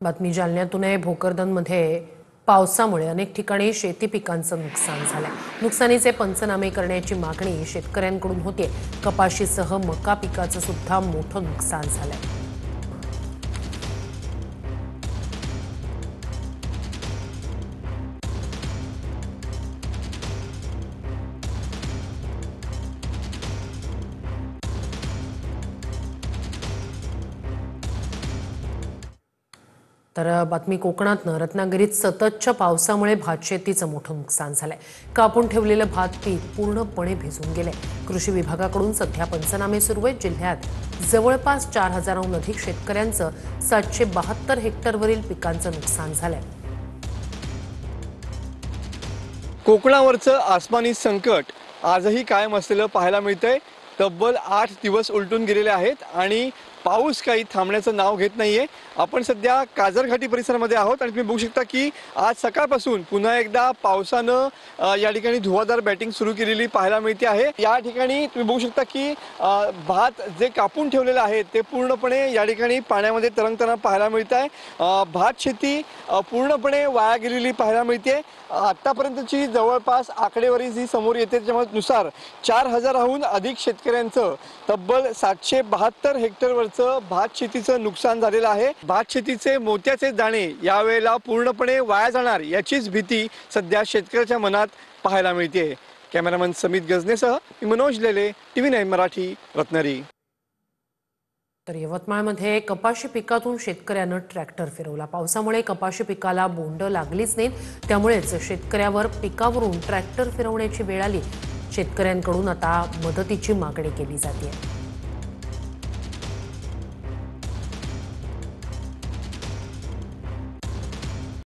बातमी जालन्यातून आहे। भोकरदनमध्ये पावसामुळे अनेक ठिकाणी शेती पिकांचं नुकसान झालंय। नुकसानीचे पंचनामे करण्याची मागणी शेतकऱ्यांकडून होते। कपाशीसह मका पिकाचं सुद्धा मोठं नुकसान झालंय। तर बातमी कोकणातनं रत्नागिरीत सततच्या पावसामुळे भातशेतीचं मोठं नुकसान झालंय। कापून ठेवलेलं भात पीक पूर्णपणे भिजून गेलंय। कृषी विभागाकडून सध्या पंचनामे सुरू आहेत। जिल्ह्यात जवळपास 4000हून अधिक शेतकऱ्यांचं 772 हेक्टरवरील पिकांचं नुकसान झालंय। कोकणावरचं आसमानी संकट आजही कायम असलेलं पाहायला मिळतंय। तब्बल 8 दिवस उलटून गेलेले आहेत आणि पाऊस काही थांबण्याचं नाव घेत नाहीये। आपण सध्या काजरघाटी परिसरामध्ये आहोत आणि तुम्ही बघू शकता की आज सकाळपासून पुन्हा एकदा पावसानं या ठिकाणी धुवाधार बॅटिंग सुरू केलेली पाहायला मिळते आहे। या ठिकाणी तुम्ही बघू शकता की भात जे कापून ठेवलेलं आहे ते पूर्णपणे या ठिकाणी पाण्यामध्ये तरंगताना पाहायला मिळत आहे। भात शेती पूर्णपणे वाया गेलेली पाहायला मिळते। आतापर्यंतची जवळपास आकडेवारी जी समोर येते त्याच्यानुसार 4000हून अधिक शेतकऱ्यांचं तब्बल 772 हेक्टरवरचं भात शेतीचं नुकसान झालेलं आहे। भात शेतीचे मोत्याचे दाणे यावेळेला पूर्णपणे वाया जाणार याचीच भीती सध्या शेतकऱ्याच्या मनात पाहायला मिळते। कॅमेरामन समित गजनेसह मी मनोज लेले, TV9 मराठी, रत्नागिरी। तर यवतमाळमध्ये कपाशी पिकातून शेतकऱ्यानं ट्रॅक्टर फिरवला। पावसामुळे कपाशी पिकाला बोंड लागलीच नाहीत, त्यामुळेच शेतकऱ्यावर पिकावरून ट्रॅक्टर फिरवण्याची वेळ आली। शेतकऱ्यांकडून आता मदतीची मागणी केली जाते।